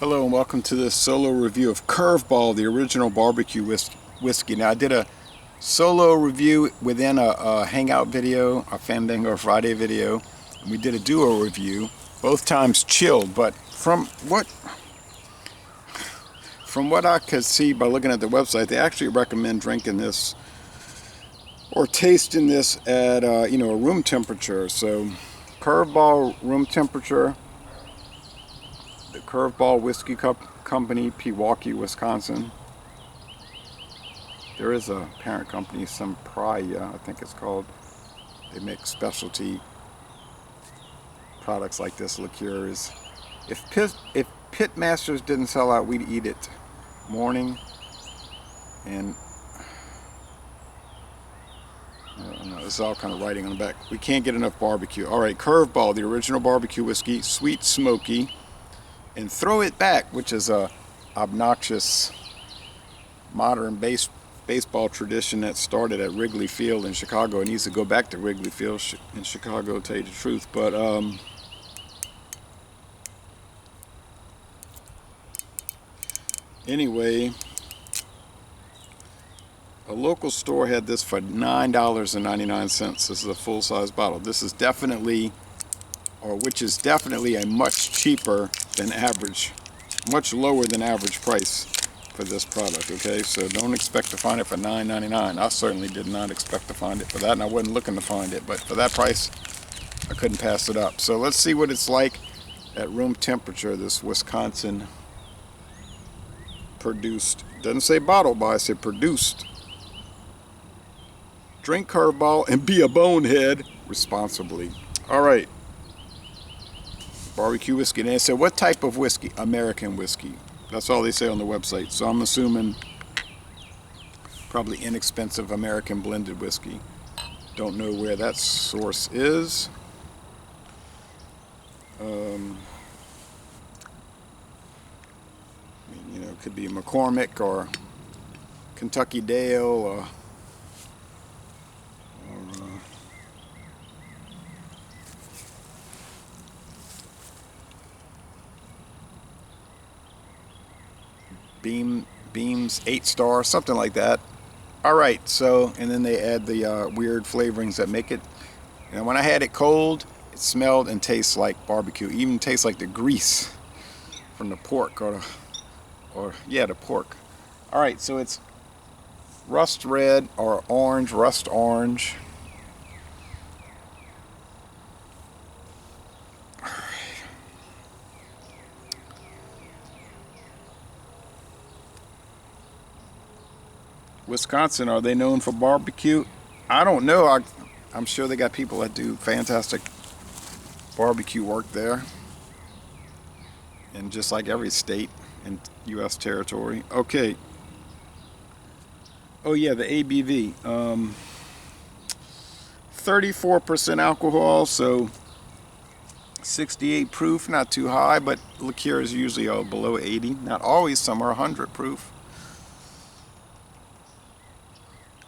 Hello and welcome to this solo review of Kurvball, the original barbecue whiskey. Now I did a solo review within a Hangout video, a Fandango Friday video, and we did a duo review, both times chilled, but from what I could see by looking at the website, they actually recommend drinking this or tasting this at a room temperature. So Kurvball room temperature, the Kurvball Whiskey Company, Pewaukee, Wisconsin. There is a parent company, Sompriya, I think it's called. They make specialty products like this, liqueurs. If Pitmasters didn't sell out, we'd eat it morning. And I don't know, it's all kind of writing on the back. We can't get enough barbecue. All right, Kurvball, the original barbecue whiskey, sweet, smoky. And Throw It Back, which is a obnoxious modern baseball tradition that started at Wrigley Field in Chicago. It needs to go back to Wrigley Field in Chicago, to tell you the truth. But anyway, a local store had this for $9.99. This is a full-size bottle. This is definitely, which is definitely a much cheaper than average, much lower than average price for this product. Okay, so don't expect to find it for $9.99. I certainly did not expect to find it for that, and I wasn't looking to find it, but for that price I couldn't pass it up. So let's see what it's like at room temperature. This Wisconsin produced, doesn't say bottled by, it said produced. Drink Kurvball and be a bonehead responsibly. All right, barbecue whiskey. And they said, what type of whiskey? American whiskey. That's all they say on the website. So I'm assuming probably inexpensive American blended whiskey. Don't know where that source is. It could be McCormick or Kentucky Dale or Beams 8-star, something like that. All right, so, and then they add the weird flavorings that make it. And when I had it cold, it smelled and tastes like barbecue. Even tastes like the grease from the pork the pork. All right, so it's rust red or orange, rust orange. Wisconsin, are they known for barbecue? I don't know. I'm sure they got people that do fantastic barbecue work there. And just like every state and U.S. territory. Okay. Oh yeah, the ABV. 34% alcohol, so 68 proof, not too high, but liqueur is usually below 80. Not always, some are 100 proof.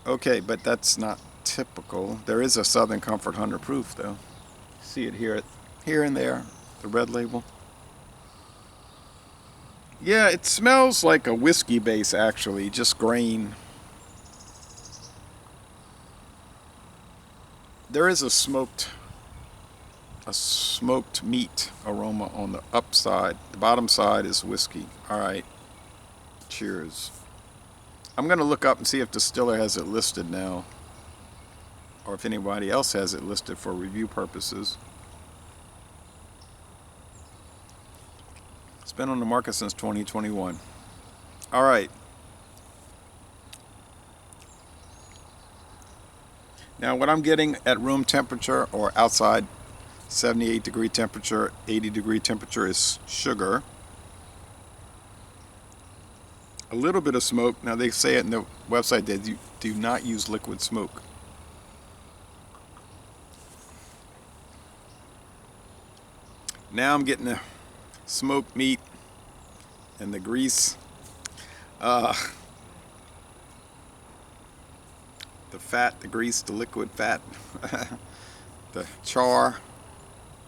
Okay, but that's not typical. There is a Southern Comfort 100 proof, though. See it here and there, the red label. Yeah, it smells like a whiskey base, actually, just grain. There is a smoked meat aroma on the upside. The bottom side is whiskey. All right, cheers. I'm going to look up and see if Distiller has it listed now, or if anybody else has it listed for review purposes. It's been on the market since 2021. All right. Now what I'm getting at room temperature or outside 78-degree temperature, 80-degree temperature is sugar. A little bit of smoke. Now they say it in the website that you do not use liquid smoke. Now I'm getting the smoked meat and the grease. The fat, the grease, the liquid fat, the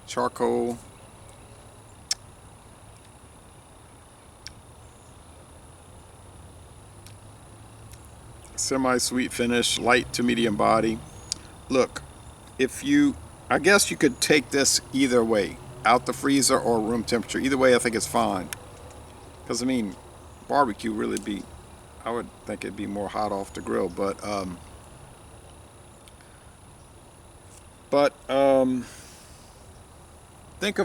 charcoal. Semi-sweet finish, light to medium body. Look, I guess you could take this either way, out the freezer or room temperature. Either way, I think it's fine. Because, I mean, barbecue really I would think it'd be more hot off the grill, but think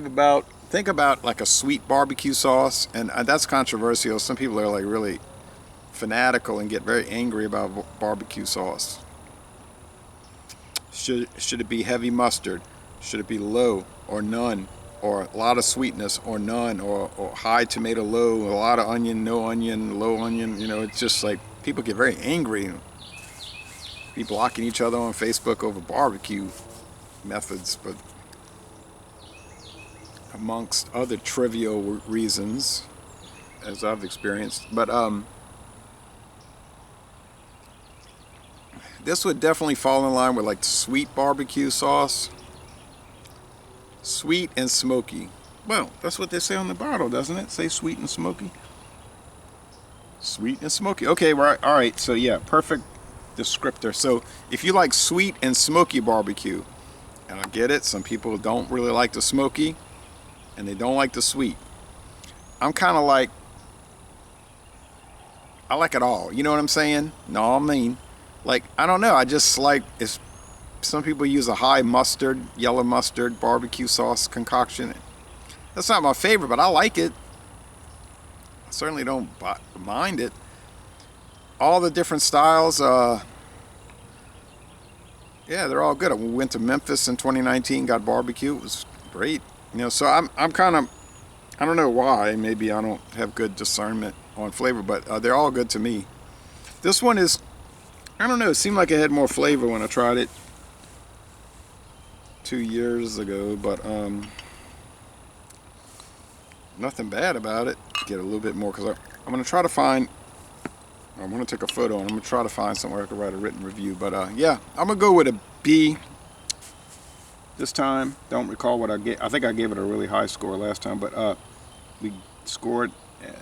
about like a sweet barbecue sauce, and that's controversial. Some people are like really fanatical and get very angry about barbecue sauce. Should it be heavy mustard? Should it be low or none? Or a lot of sweetness or none? Or high tomato, low, a lot of onion, no onion, low onion? You know, it's just like people get very angry. Be blocking each other on Facebook over barbecue methods, but amongst other trivial reasons, as I've experienced. But this would definitely fall in line with like sweet barbecue sauce. Sweet and smoky. Well, that's what they say on the bottle, doesn't it? Say sweet and smoky. Sweet and smoky. Okay, right. All right. So yeah, perfect descriptor. So if you like sweet and smoky barbecue, and I get it, some people don't really like the smoky, and they don't like the sweet. I'm kind of like, I like it all. You know what I'm saying? No, I mean, like, I don't know. I just like, some people use a high mustard, yellow mustard barbecue sauce concoction. That's not my favorite, but I like it. I certainly don't mind it. All the different styles, yeah, they're all good. We went to Memphis in 2019, got barbecue. It was great. You know, so I'm kind of, I don't know why. Maybe I don't have good discernment on flavor, but they're all good to me. This one is, I don't know, it seemed like it had more flavor when I tried it 2 years ago, but nothing bad about it. Get a little bit more, because I'm going to try to find, I'm going to take a photo and I'm going to try to find somewhere I can write a written review. But yeah, I'm going to go with a B this time. Don't recall what I gave. I think I gave it a really high score last time, but we scored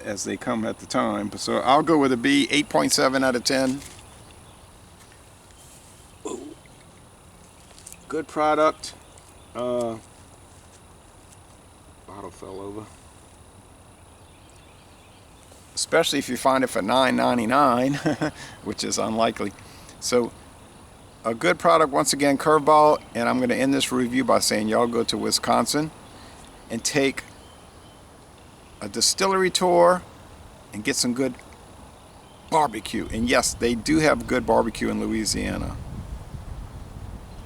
as they come at the time. So I'll go with a B, 8.7 out of 10. Good product. Bottle fell over. Especially if you find it for $9.99, which is unlikely. So a good product, once again, Kurvball. And I'm going to end this review by saying y'all go to Wisconsin and take a distillery tour and get some good barbecue. And yes, they do have good barbecue in Louisiana.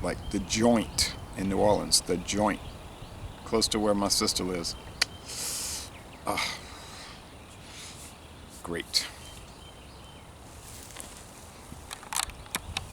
Like the Joint in New Orleans, the Joint, close to where my sister lives. Great.